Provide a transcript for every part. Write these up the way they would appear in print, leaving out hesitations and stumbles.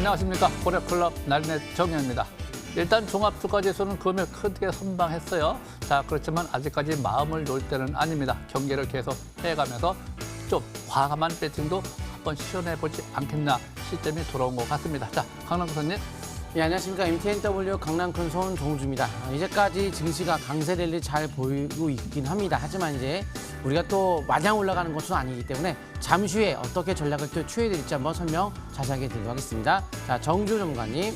안녕하십니까. 고려클럽 나린의 정현입니다. 일단 종합주가지수는 금요일 크게 선방했어요. 자, 그렇지만 아직까지 마음을 놓을 때는 아닙니다. 경기를 계속 해가면서 좀 과감한 배팅도 한번 시연해보지 않겠나 시점이 돌아온 것 같습니다. 자, 강남 교수님. 예, 안녕하십니까. MTNW 강남큰 손종주입니다. 이제까지 증시가 강세 랠리 잘 보이고 있긴 합니다. 하지만 이제 우리가 또 마냥 올라가는 것은 아니기 때문에 잠시 후에 어떻게 전략을 또 취해야 될지 한번 설명 자세하게 드리도록 하겠습니다. 자, 정주 전문가님.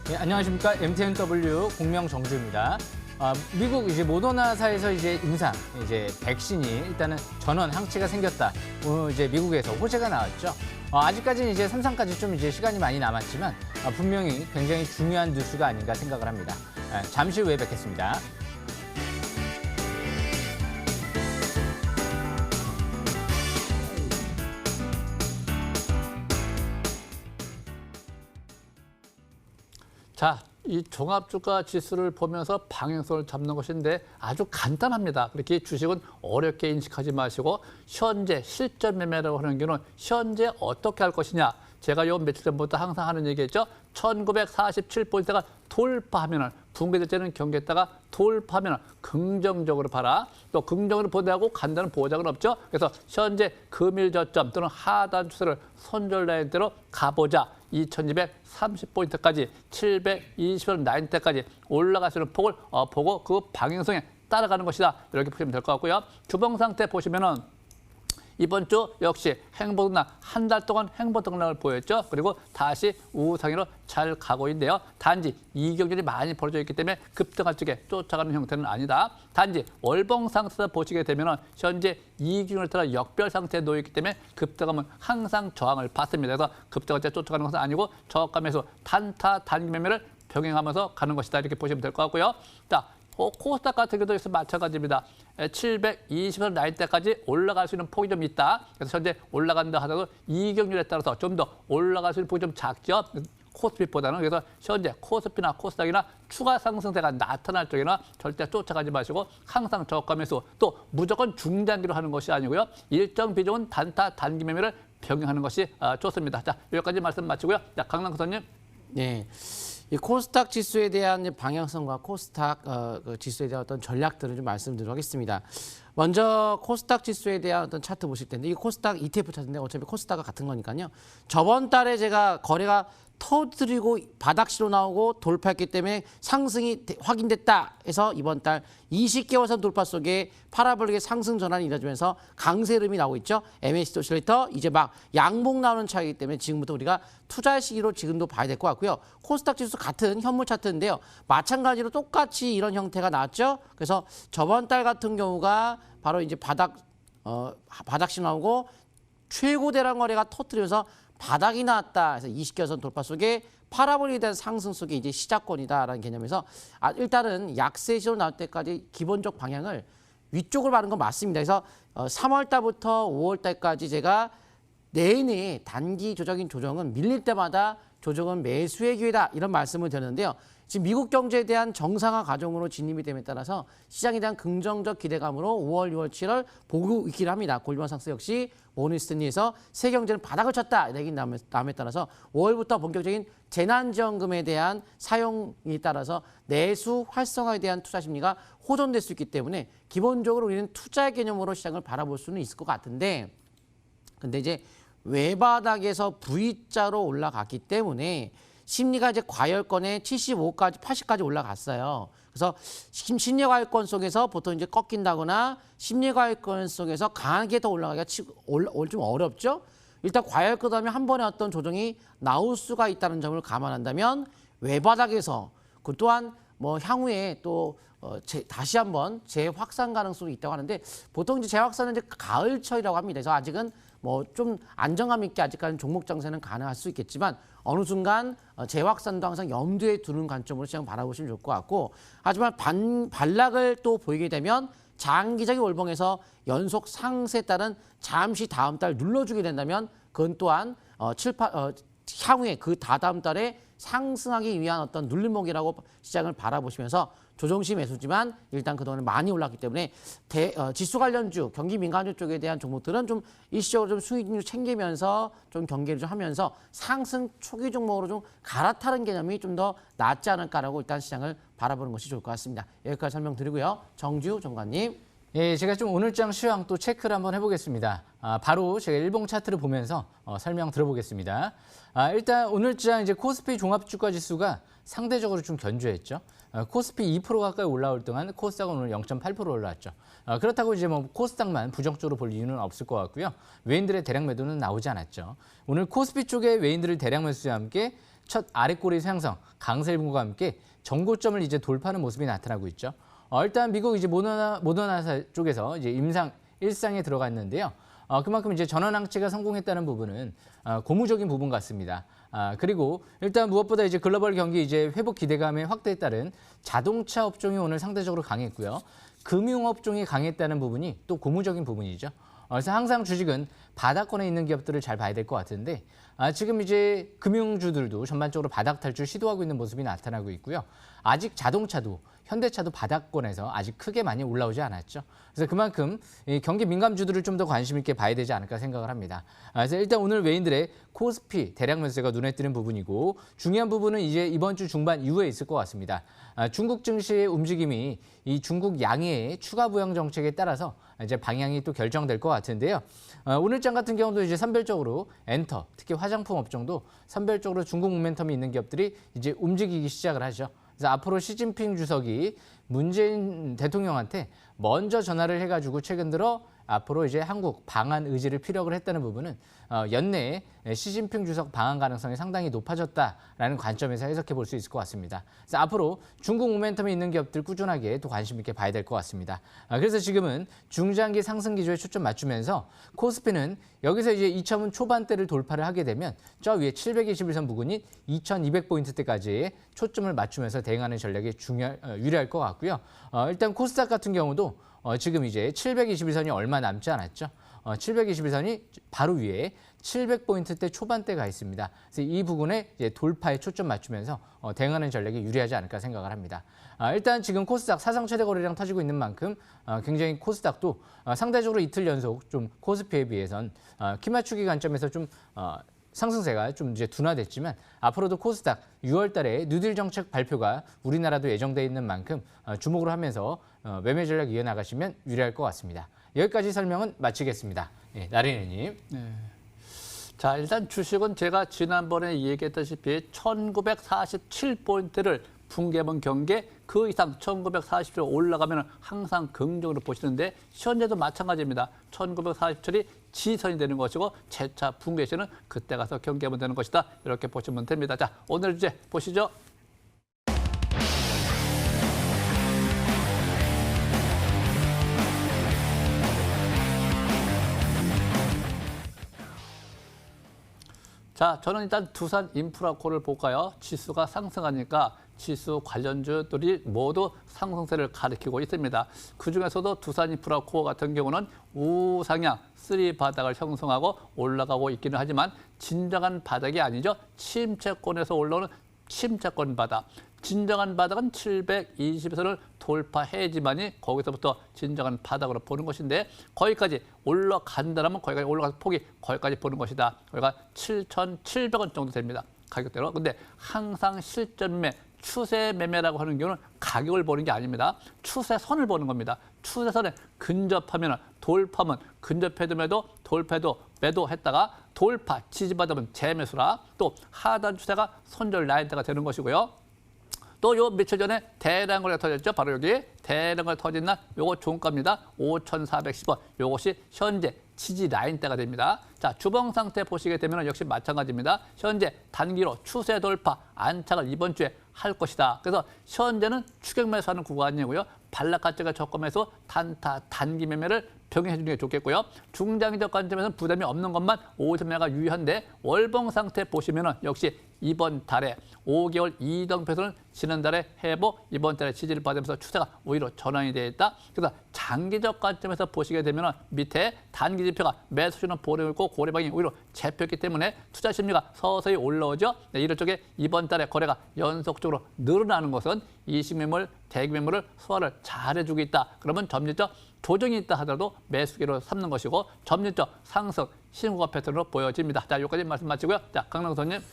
네, 안녕하십니까. MTNW 공명 정주입니다. 미국 이제 모더나사에서 이제 백신이 일단은 전원 항체가 생겼다. 이제 미국에서 호재가 나왔죠. 아직까지는 이제 상상까지 좀 이제 시간이 많이 남았지만 분명히 굉장히 중요한 뉴스가 아닌가 생각을 합니다. 잠시 후에 뵙겠습니다. 자, 이 종합주가 지수를 보면서 방향성을 잡는 것인데 아주 간단합니다. 그렇게 주식은 어렵게 인식하지 마시고 현재 실전 매매라고 하는 경우는 현재 어떻게 할 것이냐. 제가 요 며칠 전부터 항상 하는 얘기했죠. 1947포인트가 돌파하면 붕괴될 때는 경계했다가 돌파하면 긍정적으로 봐라. 또 긍정으로 보내고 간다는 보장은 없죠. 그래서 현재 금일 저점 또는 하단 추세를 손절 라인대로 가보자. 2230포인트까지 720원 라인대까지 올라갈 수 있는 폭을 보고 그 방향성에 따라가는 것이다. 이렇게 보시면 될 것 같고요. 주봉 상태 보시면은 이번 주 역시 행보등락 한 달 동안 행보등락을 보였죠. 그리고 다시 우상위로 잘 가고 있는데요. 단지 이격률이 많이 벌어져 있기 때문에 급등할 쪽에 쫓아가는 형태는 아니다. 단지 월봉 상태에서 보시게 되면 현재 이격률에 따라 역별 상태에 놓여 있기 때문에 급등하면 항상 저항을 받습니다. 그래서 급등할 때 쫓아가는 것은 아니고 저감에서 단타 단기 매매를 병행하면서 가는 것이다. 이렇게 보시면 될 것 같고요. 자, 코스닥 같은 경우도 있어 마찬가지입니다. 720원 라인대까지 올라갈 수 있는 폭이 좀 있다. 그래서 현재 올라간다 하더라도 이격률에 따라서 좀 더 올라갈 수 있는 폭이 좀 작죠. 코스피보다는. 그래서 현재 코스피나 코스닥이나 추가 상승세가 나타날 쪽에는 절대 쫓아가지 마시고 항상 저가매수 또 무조건 중단기로 하는 것이 아니고요. 일정 비중은 단타 단기 매매를 병행하는 것이 좋습니다. 자, 여기까지 말씀 마치고요. 자, 강남 교수님. 네. 이 코스닥 지수에 대한 방향성과 코스닥 지수에 대한 어떤 전략들을 좀 말씀드리도록 하겠습니다. 먼저 코스닥 지수에 대한 어떤 차트 보실 텐데 이 코스닥 ETF 차트인데 어차피 코스닥과 같은 거니까요. 저번 달에 제가 거래가 터뜨리고 바닥시로 나오고 돌파했기 때문에 상승이 확인됐다 해서 이번 달 20개월선 돌파 속에 파라볼릭의 상승 전환이 이루어지면서 강세 흐름이 나오고 있죠. MACD 오실레이터 이제 막 양봉 나오는 차이기 때문에 지금부터 우리가 투자 시기로 지금도 봐야 될 것 같고요. 코스닥 지수 같은 현물 차트인데요. 마찬가지로 똑같이 이런 형태가 나왔죠. 그래서 저번 달 같은 경우가 바로 이제 바닥시 나오고 최고 대량 거래가 터뜨리면서 바닥이 나왔다. 그래서 20개선 돌파 속에 파라볼릭에 대한 상승 속에 이제 시작권이다라는 개념에서 일단은 약세 시로 나올 때까지 기본적 방향을 위쪽으로 가는 건 맞습니다. 그래서 3월 달부터 5월 달까지 제가 내내 단기 조정인 조정은 밀릴 때마다 조정은 매수의 기회다 이런 말씀을 드렸는데요. 지금 미국 경제에 대한 정상화 과정으로 진입이 됨에 따라서 시장에 대한 긍정적 기대감으로 5월, 6월, 7월 보고 있기를 합니다. 골드만 상스 역시 모니스턴리에서 세 경제는 바닥을 쳤다 이런 남에 따라서 5월부터 본격적인 재난지원금에 대한 사용에 따라서 내수 활성화에 대한 투자 심리가 호전될 수 있기 때문에 기본적으로 우리는 투자의 개념으로 시장을 바라볼 수는 있을 것 같은데 근데 이제 외바닥에서 V자로 올라갔기 때문에 심리가 이제 과열권에 75까지 80까지 올라갔어요. 그래서 심리 과열권 속에서 보통 이제 꺾인다거나 심리 과열권 속에서 강하게 더 올라가기가 좀 어렵죠. 일단 과열권 다음에 한 번에 어떤 조정이 나올 수가 있다는 점을 감안한다면 외바닥에서 그 또한 뭐 향후에 또 다시 한번 재확산 가능성이 있다고 하는데 보통 이제 재확산은 이제 가을철이라고 합니다. 그래서 아직은 뭐 좀 안정감 있게 아직까지는 종목 장세는 가능할 수 있겠지만 어느 순간 재확산도 항상 염두에 두는 관점으로 시장 바라보시면 좋을 것 같고 하지만 반락을 또 보이게 되면 장기적인 월봉에서 연속 상세에 따른 잠시 다음 달 눌러주게 된다면 그건 또한 향후에 그 다다음 달에 상승하기 위한 어떤 눌림목이라고 시장을 바라보시면서 조정시 매수지만 일단 그동안에 많이 올랐기 때문에 지수 관련주, 경기 민감주 쪽에 대한 종목들은 좀 일시적으로 좀 수익률 챙기면서 좀 경계를 좀 하면서 상승 초기 종목으로 좀 갈아타는 개념이 좀 더 낫지 않을까라고 일단 시장을 바라보는 것이 좋을 것 같습니다. 여기까지 설명드리고요. 정지우 정관님. 예, 제가 좀 오늘장 시황 또 체크를 한번 해보겠습니다. 바로 제가 일봉 차트를 보면서 설명 들어보겠습니다. 일단 오늘장 이제 코스피 종합주가 지수가 상대적으로 좀 견조했죠. 코스피 2% 가까이 올라올 동안 코스닥은 오늘 0.8% 올라왔죠. 그렇다고 이제 뭐 코스닥만 부정적으로 볼 이유는 없을 것 같고요. 외인들의 대량 매도는 나오지 않았죠. 오늘 코스피 쪽에 외인들의 대량 매수와 함께 첫 아랫꼬리 상승, 강세 일봉과 함께 전고점을 이제 돌파하는 모습이 나타나고 있죠. 일단 미국 이제 모더나 쪽에서 이제 일상에 들어갔는데요. 그만큼 이제 전원 항체가 성공했다는 부분은 고무적인 부분 같습니다. 그리고 일단 무엇보다 이제 글로벌 경기 이제 회복 기대감의 확대에 따른 자동차 업종이 오늘 상대적으로 강했고요. 금융 업종이 강했다는 부분이 또 고무적인 부분이죠. 그래서 항상 주식은 바닥권에 있는 기업들을 잘 봐야 될 것 같은데 지금 이제 금융주들도 전반적으로 바닥 탈출 시도하고 있는 모습이 나타나고 있고요. 아직 자동차도 현대차도 바닥권에서 아직 크게 많이 올라오지 않았죠. 그래서 그만큼 이 경기 민감주들을 좀 더 관심 있게 봐야 되지 않을까 생각을 합니다. 그래서 일단 오늘 외인들의 코스피 대량 매수가 눈에 띄는 부분이고 중요한 부분은 이제 이번 주 중반 이후에 있을 것 같습니다. 중국 증시의 움직임이 이 중국 양해의 추가 부양 정책에 따라서 이제 방향이 또 결정될 것 같은데요. 오늘장 같은 경우도 이제 선별적으로 엔터, 특히 화장품 업종도 선별적으로 중국 모멘텀이 있는 기업들이 이제 움직이기 시작을 하죠. 그래서 앞으로 시진핑 주석이 문재인 대통령한테 먼저 전화를 해가지고 최근 들어 앞으로 이제 한국 방한 의지를 피력을 했다는 부분은 연내에 시진핑 주석 방한 가능성이 상당히 높아졌다라는 관점에서 해석해 볼 수 있을 것 같습니다. 그래서 앞으로 중국 모멘텀이 있는 기업들 꾸준하게 또 관심 있게 봐야 될 것 같습니다. 그래서 지금은 중장기 상승 기조에 초점 맞추면서 코스피는 여기서 이제 2,000원 초반대를 돌파를 하게 되면 저 위에 721선 부근인 2,200포인트대까지 초점을 맞추면서 대응하는 전략이 유리할 것 같고요. 일단 코스닥 같은 경우도 지금 이제 721선이 얼마 남지 않았죠. 721선이 바로 위에 700포인트대 초반대가 있습니다. 그래서 이 부분에 이제 돌파에 초점 맞추면서 대응하는 전략이 유리하지 않을까 생각을 합니다. 일단 지금 코스닥 사상 최대 거래량 터지고 있는 만큼 굉장히 코스닥도 상대적으로 이틀 연속 좀 코스피에 비해선 키 맞추기 관점에서 좀 상승세가 좀 이제 둔화됐지만 앞으로도 코스닥 6월 달에 뉴딜 정책 발표가 우리나라도 예정돼 있는 만큼 주목을 하면서 매매 전략 이어나가시면 유리할 것 같습니다. 여기까지 설명은 마치겠습니다. 네, 나린이님. 네. 자, 일단 주식은 제가 지난번에 얘기했다시피 1947포인트를 붕괴본 경계 그 이상 1947로 올라가면 항상 긍정으로 보시는데 현재도 마찬가지입니다. 1947이 지선이 되는 것이고 재차 붕괴 시는 그때 가서 경계하면 되는 것이다. 이렇게 보시면 됩니다. 자, 오늘 주제 보시죠. 자, 저는 일단 두산 인프라코를 볼까요? 지수가 상승하니까 지수 관련주들이 모두 상승세를 가리키고 있습니다. 그중에서도 두산 인프라코어 같은 경우는 우상향 3 바닥을 형성하고 올라가고 있기는 하지만 진정한 바닥이 아니죠. 침체권에서 올라오는 침체권 바닥. 진정한 바닥은 720선을 돌파해야지만이 거기서부터 진정한 바닥으로 보는 것인데 거기까지 올라간다면 거기까지 올라가서 폭이 거기까지 보는 것이다. 거기가 7,700원 정도 됩니다. 가격대로. 근데 항상 실전매, 추세 매매라고 하는 경우는 가격을 보는 게 아닙니다. 추세선을 보는 겁니다. 추세선에 근접하면 돌파면 근접해도 매도, 돌파해도 매도했다가 돌파, 지지받으면 재매수라 또 하단 추세가 손절 라인대가 되는 것이고요. 또 요 며칠 전에 대량 거래가 터졌죠. 바로 여기 대량 거래 터진 날 요거 종가입니다. 5,410원. 요것이 현재 지지 라인대가 됩니다. 자, 주봉 상태 보시게 되면 역시 마찬가지입니다. 현재 단기로 추세 돌파 안착을 이번 주에 할 것이다. 그래서 현재는 추격 매수하는 구간이고요. 반락가 쪽에 적금해서 단타 단기 매매를 병행해 주는 게 좋겠고요. 중장기적 관점에서는 부담이 없는 것만 50매가 유의한데 월봉 상태 보시면은 역시 이번 달에 5개월 이동평선을 지난달에 해보, 이번 달에 지지를 받으면서 추세가 오히려 전환이 되어 있다. 그래서 장기적 관점에서 보시게 되면 밑에 단기 지표가 매수시는 보내고 있고 고래방이 오히려 잡혔기 때문에 투자 심리가 서서히 올라오죠. 네, 이럴 적에 이번 달에 거래가 연속적으로 늘어나는 것은 이식 매물, 대기 매물을 소화를 잘해주고 있다. 그러면 점진적 조정이 있다 하더라도 매수기로 삼는 것이고 점진적 상승 신고가 패턴으로 보여집니다. 자, 여기까지 말씀 마치고요. 자, 강남 선생님.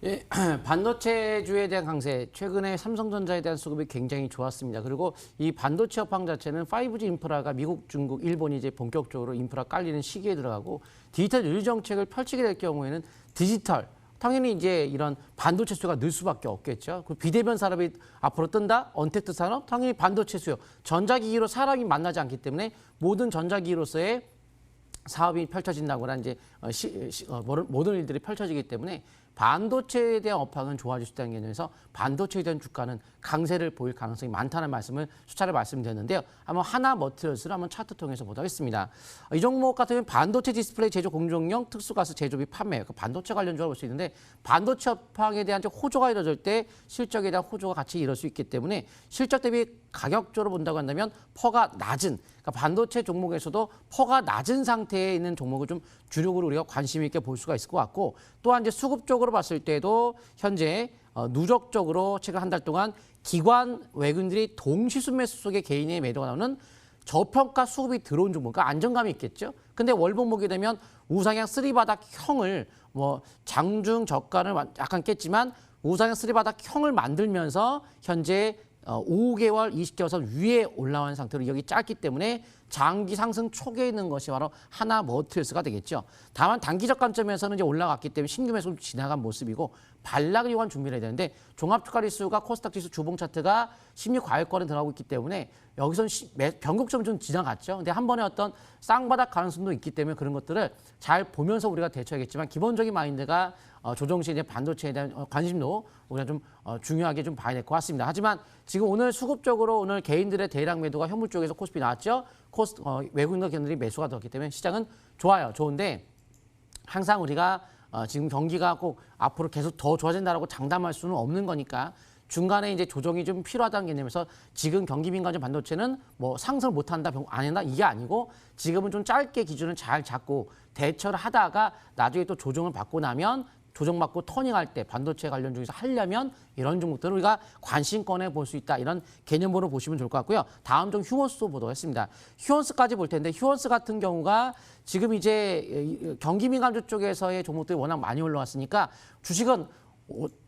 예, 반도체주에 대한 강세, 최근에 삼성전자에 대한 수급이 굉장히 좋았습니다. 그리고 이 반도체 업황 자체는 5G 인프라가 미국, 중국, 일본이 이제 본격적으로 인프라 깔리는 시기에 들어가고 디지털 유지 정책을 펼치게 될 경우에는 디지털, 당연히 이제 이런 반도체 수요가 늘 수밖에 없겠죠. 그 비대면 산업이 앞으로 뜬다? 언택트 산업? 당연히 반도체 수요. 전자기기로 사람이 만나지 않기 때문에 모든 전자기기로서의 사업이 펼쳐진다거나 이제 모든 일들이 펼쳐지기 때문에 반도체에 대한 업황은 좋아질 수 있다는 개념에서 반도체에 대한 주가는 강세를 보일 가능성이 많다는 말씀을 수차례 말씀드렸는데요. 한번 하나머티리얼스를 한번 차트 통해서 보도록 하겠습니다. 이 종목 같은 경우는 반도체 디스플레이 제조 공정용 특수가스 제조 비 판매, 그 반도체 관련주라고 볼 수 있는데 반도체 업황에 대한 호조가 이루어질 때 실적에 대한 호조가 같이 이룰 수 있기 때문에 실적 대비 가격적으로 본다고 한다면 퍼가 낮은, 그러니까 반도체 종목에서도 퍼가 낮은 상태에 있는 종목을 좀 주력으로 우리가 관심 있게 볼 수가 있을 것 같고, 또한 이제 수급적으로 봤을 때도 현재 누적적으로 최근 한 달 동안 기관 외국인들이 동시수 매수 속에 개인의 매도가 나오는 저평가 수급이 들어온 종목, 그러니까 안정감이 있겠죠. 근데 월봉 보게 되면 우상향 쓰리바닥형을 뭐 장중 저가를 약간 깼지만 우상향 쓰리바닥형을 만들면서 현재 5개월, 20개월선 위에 올라온 상태로 여기 짧기 때문에 장기 상승 초기에 있는 것이 바로 하나머티리얼스가 되겠죠. 다만 단기적 관점에서는 이제 올라갔기 때문에 신규 매수 지나간 모습이고 반락을 위한 준비를 해야 되는데 종합주가지수가 코스닥 지수 주봉 차트가 심리 과열권에 들어가고 있기 때문에 여기서는 변곡점 좀 지나갔죠. 근데 한 번에 어떤 쌍바닥 가능성도 있기 때문에 그런 것들을 잘 보면서 우리가 대처하겠지만 기본적인 마인드가 조정시에 반도체에 대한 관심도 우리가 좀 중요하게 좀 봐야 될 것 같습니다. 하지만 지금 오늘 수급적으로 오늘 개인들의 대량 매도가 현물 쪽에서 코스피 나왔죠. 외국인과 기관들이 매수가 들었기 때문에 시장은 좋아요. 좋은데 항상 우리가 지금 경기가 꼭 앞으로 계속 더 좋아진다라고 장담할 수는 없는 거니까 중간에 이제 조정이 좀 필요하다는 개념에서 지금 경기 민감주 반도체는 뭐 상승을 못한다, 안 한다 이게 아니고 지금은 좀 짧게 기준을 잘 잡고 대처를 하다가 나중에 또 조정을 받고 나면 조정받고 터닝할 때 반도체 관련 중에서 하려면 이런 종목들을 우리가 관심권에 볼 수 있다. 이런 개념으로 보시면 좋을 것 같고요. 다음 좀 휴원스도 보도록 했습니다. 휴원스까지 볼 텐데 휴원스 같은 경우가 지금 이제 경기 민감주 쪽에서의 종목들이 워낙 많이 올라왔으니까 주식은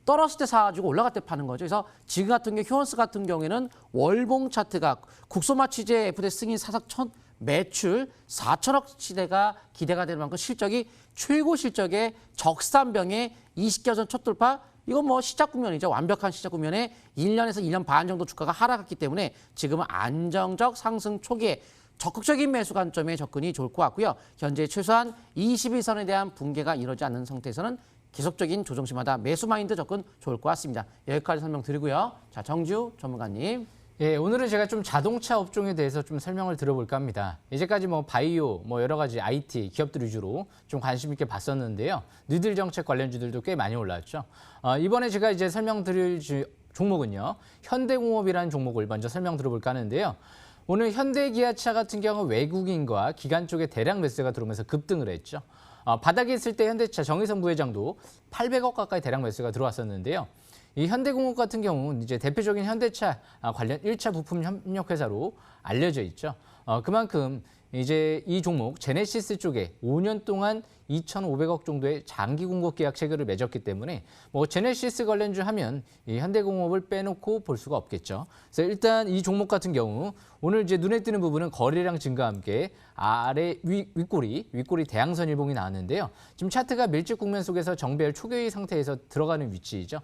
떨어졌을 때 사가지고 올라갈 때 파는 거죠. 그래서 지금 같은 경우 휴원스 같은 경우에는 월봉 차트가 국소마 취재 FD 승인 사상 첫 매출 4천억 시대가 기대가 되는 만큼 실적이 최고 실적의 적산병의 20개선 첫 돌파, 이건 뭐 시작 국면이죠. 완벽한 시작 국면에 1년에서 1년 반 정도 주가가 하락했기 때문에 지금은 안정적 상승 초기에 적극적인 매수 관점에 접근이 좋을 것 같고요. 현재 최소한 21선에 대한 붕괴가 이루어지지 않는 상태에서는 계속적인 조정시마다 매수 마인드 접근 좋을 것 같습니다. 여기까지 설명드리고요. 자, 정지우 전문가님. 예, 오늘은 제가 좀 자동차 업종에 대해서 좀 설명을 드려볼까 합니다. 이제까지 뭐 바이오, 뭐 여러 가지 IT 기업들 위주로 좀 관심 있게 봤었는데요. 뉴딜 정책 관련주들도 꽤 많이 올라왔죠. 이번에 제가 이제 설명드릴 종목은요, 현대공업이라는 종목을 먼저 설명드려볼까 하는데요. 오늘 현대기아차 같은 경우 외국인과 기관 쪽에 대량 매수가 들어오면서 급등을 했죠. 바닥에 있을 때 현대차 정의선 부회장도 800억 가까이 대량 매수가 들어왔었는데요. 이 현대공업 같은 경우는 이제 대표적인 현대차 관련 1차 부품 협력회사로 알려져 있죠. 그만큼 이제 이 종목 제네시스 쪽에 5년 동안 2,500억 정도의 장기 공급 계약 체결을 맺었기 때문에 뭐 제네시스 관련주 하면 이 현대공업을 빼놓고 볼 수가 없겠죠. 그래서 일단 이 종목 같은 경우 오늘 이제 눈에 띄는 부분은 거래량 증가와 함께 아래 윗꼬리 대양선 일봉이 나왔는데요. 지금 차트가 밀집 국면 속에서 정배열 초기의 상태에서 들어가는 위치이죠.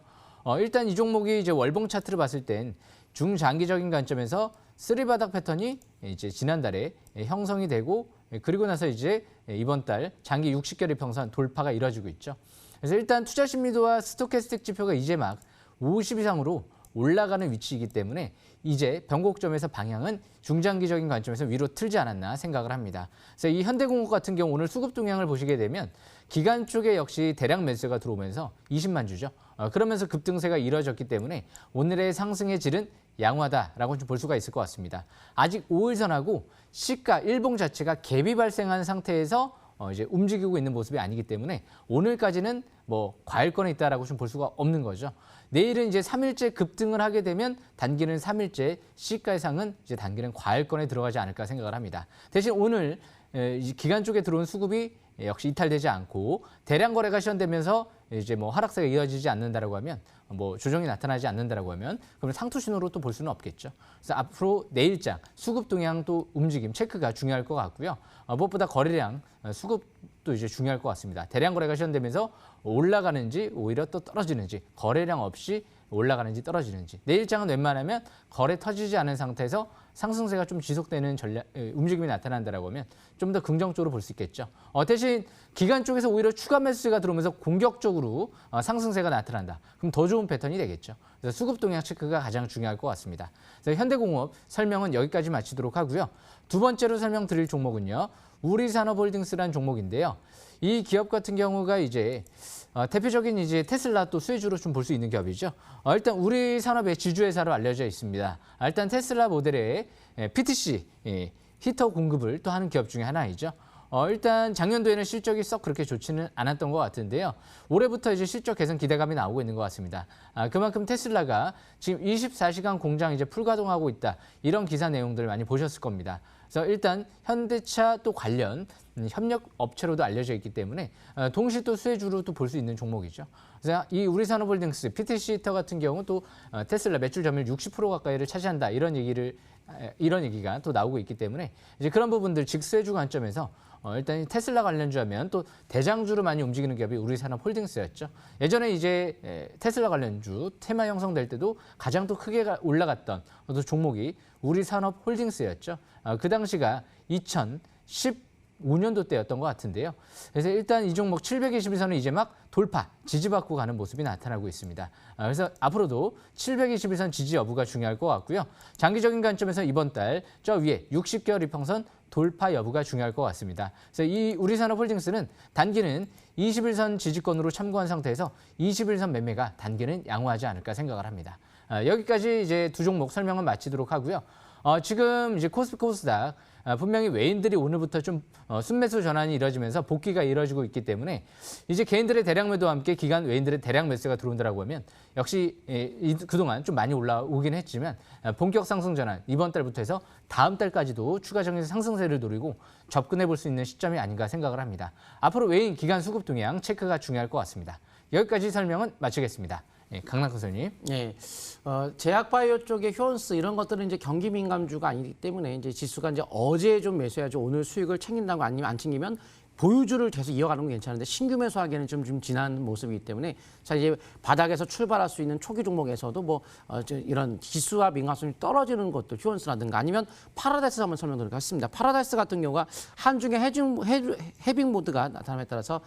일단 이 종목이 이제 월봉 차트를 봤을 땐 중장기적인 관점에서 쓰리바닥 패턴이 이제 지난달에 형성이 되고 그리고 나서 이제 이번 달 장기 60개월 평선 돌파가 이루어지고 있죠. 그래서 일단 투자 심리도와 스토캐스틱 지표가 이제 막 50 이상으로 올라가는 위치이기 때문에 이제 변곡점에서 방향은 중장기적인 관점에서 위로 틀지 않았나 생각을 합니다. 그래서 이 현대공업 같은 경우 오늘 수급 동향을 보시게 되면 기관 쪽에 역시 대량 매수가 들어오면서 20만 주죠. 그러면서 급등세가 이뤄졌기 때문에 오늘의 상승의 질은 양호하다라고 좀 볼 수가 있을 것 같습니다. 아직 5일선하고 시가 일봉 자체가 갭이 발생한 상태에서 이제 움직이고 있는 모습이 아니기 때문에 오늘까지는 뭐 과일권에 있다라고 좀 볼 수가 없는 거죠. 내일은 이제 3일째 급등을 하게 되면 단기는 3일째 시가의 상은 이제 단기는 과일권에 들어가지 않을까 생각을 합니다. 대신 오늘 기간 쪽에 들어온 수급이 역시 이탈되지 않고 대량 거래가 시현되면서 이제 뭐 하락세가 이어지지 않는다라고 하면 뭐 조정이 나타나지 않는다라고 하면 그러면 상투 신호로 또 볼 수는 없겠죠. 그래서 앞으로 내일장 수급 동향 또 움직임 체크가 중요할 것 같고요. 무엇보다 거래량 수급도 이제 중요할 것 같습니다. 대량 거래가 시현되면서 올라가는지 오히려 또 떨어지는지 거래량 없이 올라가는지 떨어지는지 내일장은 웬만하면 거래 터지지 않은 상태에서 상승세가 좀 지속되는 움직임이 나타난다라고 하면 좀 더 긍정적으로 볼 수 있겠죠. 대신 기관 쪽에서 오히려 추가 매수가 들어오면서 공격적으로 상승세가 나타난다. 그럼 더 좋은 패턴이 되겠죠. 그래서 수급 동향 체크가 가장 중요할 것 같습니다. 그래서 현대공업 설명은 여기까지 마치도록 하고요. 두 번째로 설명드릴 종목은요. 우리산업홀딩스라는 종목인데요. 이 기업 같은 경우가 이제 대표적인 이제 테슬라 또 수혜주로 좀 볼 수 있는 기업이죠. 일단 우리 산업의 지주회사로 알려져 있습니다. 일단 테슬라 모델의 PTC 히터 공급을 또 하는 기업 중에 하나이죠. 일단 작년도에는 실적이 썩 그렇게 좋지는 않았던 것 같은데요. 올해부터 이제 실적 개선 기대감이 나오고 있는 것 같습니다. 그만큼 테슬라가 지금 24시간 공장 이제 풀가동하고 있다. 이런 기사 내용들 많이 보셨을 겁니다. 그래서 일단 현대차 또 관련 협력 업체로도 알려져 있기 때문에 동시 또 수혜주로 또 볼 수 있는 종목이죠. 그래서 이 우리산업홀딩스 PTC 히터 같은 경우 또 테슬라 매출 점유율 60% 가까이를 차지한다 이런 얘기가 또 나오고 있기 때문에 이제 그런 부분들 즉 수혜주 관점에서 일단 테슬라 관련주하면 또 대장주로 많이 움직이는 기업이 우리산업홀딩스였죠. 예전에 이제 테슬라 관련주 테마 형성될 때도 가장 또 크게 올라갔던 또 종목이 우리산업홀딩스였죠. 그 당시가 2015년도 때였던 것 같은데요. 그래서 일단 이 종목 721선을 이제 막 돌파, 지지받고 가는 모습이 나타나고 있습니다. 그래서 앞으로도 721선 지지 여부가 중요할 것 같고요. 장기적인 관점에서 이번 달 저 위에 60개월 이평선 돌파 여부가 중요할 것 같습니다. 그래서 이 우리산업홀딩스는 단기는 21선 지지권으로 참고한 상태에서 21선 매매가 단기는 양호하지 않을까 생각을 합니다. 여기까지 이제 두 종목 설명을 마치도록 하고요. 지금 이제 코스피 코스닥 분명히 외인들이 오늘부터 좀 순매수 전환이 이뤄지면서 복귀가 이뤄지고 있기 때문에 이제 개인들의 대량 매도와 함께 기관 외인들의 대량 매수가 들어온다라고 하면 역시 그동안 좀 많이 올라오긴 했지만 본격 상승 전환 이번 달부터 해서 다음 달까지도 추가적인 상승세를 노리고 접근해 볼 수 있는 시점이 아닌가 생각을 합니다. 앞으로 외인 기관 수급 동향 체크가 중요할 것 같습니다. 여기까지 설명은 마치겠습니다. 강남근 선생님. 예, 제약바이오 쪽의 효온스 이런 것들은 이제 경기 민감주가 아니기 때문에 이제 지수가 이제 어제 좀 매수해야지 오늘 수익을 챙긴다고 아니면 안 챙기면 보유주를 계속 이어가는 건 괜찮은데 신규 매수하기에는 좀 지난 모습이기 때문에 자 이제 바닥에서 출발할 수 있는 초기 종목에서도 뭐 이런 지수와 민감성이 떨어지는 것도 휴원스라든가 아니면 파라다이스 한번 설명드리도록 하겠습니다. 파라다이스 같은 경우가 한중의 해빙 모드가 나타남에 따라서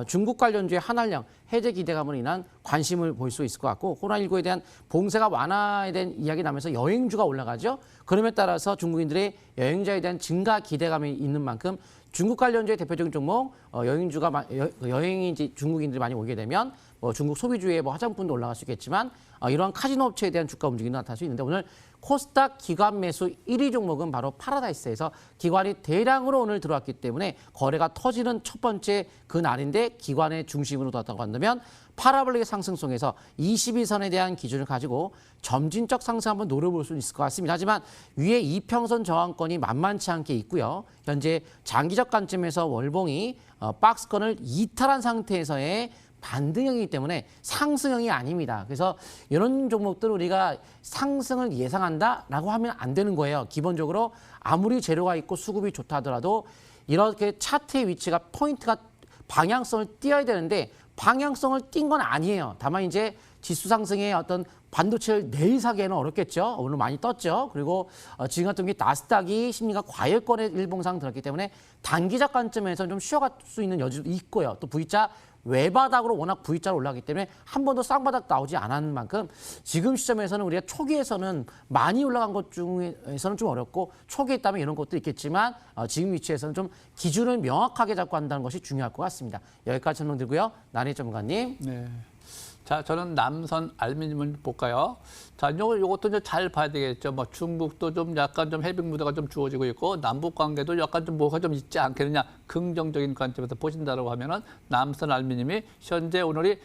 중국 관련주의 한한령 해제 기대감으로 인한 관심을 보일 수 있을 것 같고 코로나19에 대한 봉쇄가 완화에 대한 이야기 나면서 여행주가 올라가죠. 그럼에 따라서 중국인들의 여행자에 대한 증가 기대감이 있는 만큼 중국 관련주의 대표적인 종목 여행이 이제 중국인들이 많이 오게 되면 뭐 중국 소비주의 뭐 화장품도 올라갈 수 있겠지만 이러한 카지노 업체에 대한 주가 움직임이 나타날 수 있는데 오늘 코스닥 기관 매수 1위 종목은 바로 파라다이스에서 기관이 대량으로 오늘 들어왔기 때문에 거래가 터지는 첫 번째 그 날인데 기관의 중심으로 뒀다고 한다면 파라블릭의 상승성에서 22선에 대한 기준을 가지고 점진적 상승 한번 노려볼 수 있을 것 같습니다. 하지만 위에 이평선 저항권이 만만치 않게 있고요. 현재 장기적 관점에서 월봉이 박스권을 이탈한 상태에서의 반등형이기 때문에 상승형이 아닙니다. 그래서 이런 종목들 우리가 상승을 예상한다라고 하면 안 되는 거예요. 기본적으로 아무리 재료가 있고 수급이 좋다 하더라도 이렇게 차트의 위치가 포인트가 방향성을 띄어야 되는데 방향성을 띈 건 아니에요. 다만 이제 지수 상승의 어떤 반도체를 내일 사기에는 어렵겠죠. 오늘 많이 떴죠. 그리고 지금 같은 경우에 나스닥이 심리가 과열권에 일봉상 들었기 때문에 단기적 관점에서 좀 쉬어갈 수 있는 여지도 있고요. 또 V자 외바닥으로 워낙 V자로 올라가기 때문에 한 번도 쌍바닥 나오지 않은 만큼 지금 시점에서는 우리가 초기에서는 많이 올라간 것 중에서는 좀 어렵고 초기에 있다면 이런 것도 있겠지만 지금 위치에서는 좀 기준을 명확하게 잡고 한다는 것이 중요할 것 같습니다. 여기까지 설명드리고요. 나래 전문가님. 네. 자, 저는 남선 알루미늄을 볼까요? 자, 요것도 이제 잘 봐야 되겠죠. 뭐 중국도 좀 약간 좀 해빙 무드가 좀 주어지고 있고 남북 관계도 약간 좀 뭐가 좀 있지 않겠느냐. 긍정적인 관점에서 보신다고 하면은 남선 알루미늄이 현재 오늘이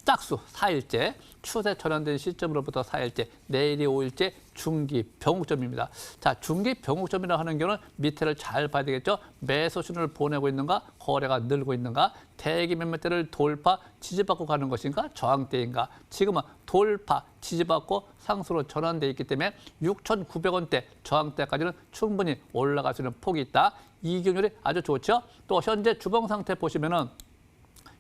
짝수 4일째 추세 전환된 시점으로부터 4일째 내일이 5일째 중기 병목점입니다. 자, 중기 병목점이라고 하는 경우는 밑에를 잘 봐야 되겠죠. 매수 신호를 보내고 있는가, 거래가 늘고 있는가, 대기 매매대를 돌파, 지지받고 가는 것인가, 저항대인가. 지금은 돌파, 지지받고 상승으로 전환돼 있기 때문에 6,900원대 저항대까지는 충분히 올라갈 수 있는 폭이 있다. 이익률이 아주 좋죠. 또 현재 주봉 상태 보시면은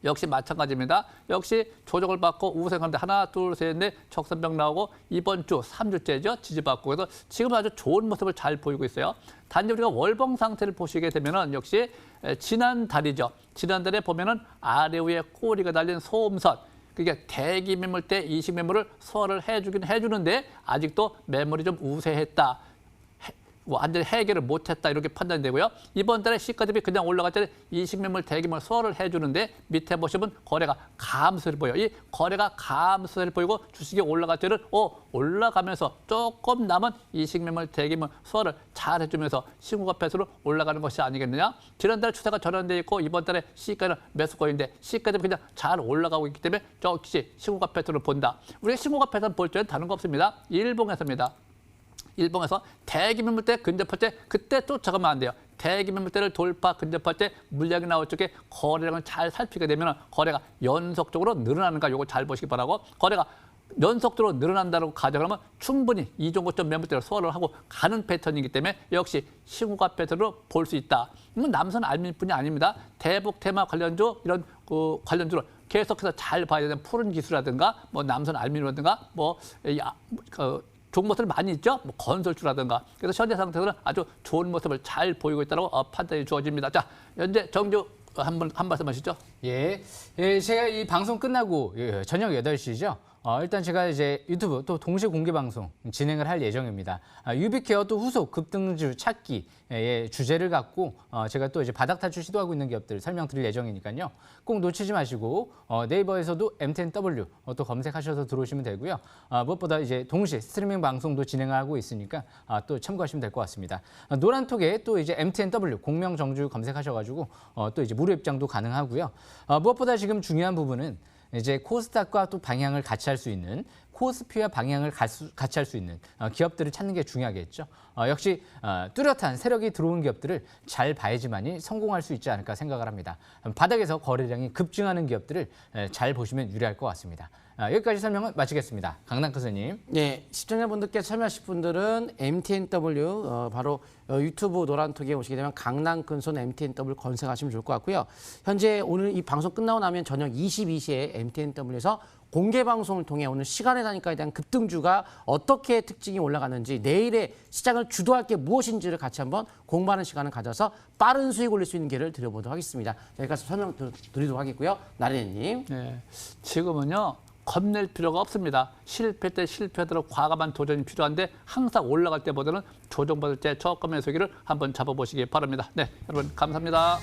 역시 마찬가지입니다. 역시 조정을 받고 우세하는데 하나, 둘, 셋, 넷 적선병 나오고 이번 주 3주째죠. 지지받고 그래서 지금 아주 좋은 모습을 잘 보이고 있어요. 단지 우리가 월봉 상태를 보시게 되면은 역시 지난달이죠. 지난달에 보면은 아래 위에 꼬리가 달린 소음선. 그게 대기 매물대 이식 매물을 소화를 해주는데 아직도 매물이 좀 우세했다. 완전히 해결을 못했다 이렇게 판단이 되고요. 이번 달에 시가점이 그냥 올라갔더니 이식매물 대기물 소화를 해주는데 밑에 보시면 거래가 감소를 보여요. 이 거래가 감소를 보이고 주식이 올라갈 때는 올라가면서 조금 남은 이식매물 대기물 소화를 잘 해주면서 신고가 패스로 올라가는 것이 아니겠느냐. 지난달 추세가 전환돼 있고 이번 달에 시가는 매수권인데 시가점이 그냥 잘 올라가고 있기 때문에 역시 신고가 패스를 본다. 우리가 신고가 패스 볼 때는 다른 거 없습니다. 일봉에서입니다. 일봉에서 대기 매물대 근접할 때 그때 쫓아가면 안 돼요. 대기 매물대를 돌파 근접할 때 물량이 나올 적에 거래량을 잘 살피게 되면 거래가 연속적으로 늘어나는가 요거 잘 보시기 바라고 거래가 연속적으로 늘어난다고 가정하면 충분히 이 정도점 매물대를 소화를 하고 가는 패턴이기 때문에 역시 신고가 패턴으로 볼 수 있다. 남선 알루미늄뿐이 아닙니다. 대북 테마 관련주 이런 관련주를 계속해서 잘 봐야 되는 푸른 기술이라든가 뭐 남선 알루미늄이라든가 좋은 모습을 많이 있죠. 뭐 건설주라든가. 그래서 현재 상태에서는 아주 좋은 모습을 잘 보이고 있다고 판단이 주어집니다. 자, 현재 정주 한 말씀 하시죠. 예, 제가 이 방송 끝나고 저녁 8시죠. 일단 제가 이제 유튜브 또 동시 공개 방송 진행을 할 예정입니다. 유비케어 또 후속 급등주 찾기 주제를 갖고 제가 또 이제 바닥 탈출 시도하고 있는 기업들 설명드릴 예정이니까요. 꼭 놓치지 마시고 네이버에서도 M10W 또 검색하셔서 들어오시면 되고요. 무엇보다 이제 동시 스트리밍 방송도 진행하고 있으니까 또 참고하시면 될 것 같습니다. 노란톡에 또 이제 M10W 공명정주 검색하셔가지고 또 이제 무료 입장도 가능하고요. 무엇보다 지금 중요한 부분은 이제 코스닥과 또 방향을 같이 할 수 있는 코스피와 방향을 같이 할 수 있는 기업들을 찾는 게 중요하겠죠. 역시 뚜렷한 세력이 들어온 기업들을 잘 봐야지만이 성공할 수 있지 않을까 생각을 합니다. 바닥에서 거래량이 급증하는 기업들을 잘 보시면 유리할 것 같습니다. 여기까지 설명을 마치겠습니다. 강남큰 선생님. 네, 시청자분들께 참여하실 분들은 MTNW 바로 유튜브 노란톡에 오시게 되면 강남큰손 MTNW 검색하시면 좋을 것 같고요. 현재 오늘 이 방송 끝나고 나면 저녁 22시에 MTNW에서 공개 방송을 통해 오늘 시간의 단위가에 대한 급등주가 어떻게 특징이 올라가는지 내일의 시장을 주도할 게 무엇인지를 같이 한번 공부하는 시간을 가져서 빠른 수익 올릴 수 있는 기회를 드려보도록 하겠습니다. 여기까지 설명 드리도록 하겠고요. 나래님. 네, 지금은요. 겁낼 필요가 없습니다. 실패 때 실패하도록 과감한 도전이 필요한데 항상 올라갈 때보다는 조정받을 때 저가 매수기를 한번 잡아보시기 바랍니다. 네, 여러분 감사합니다.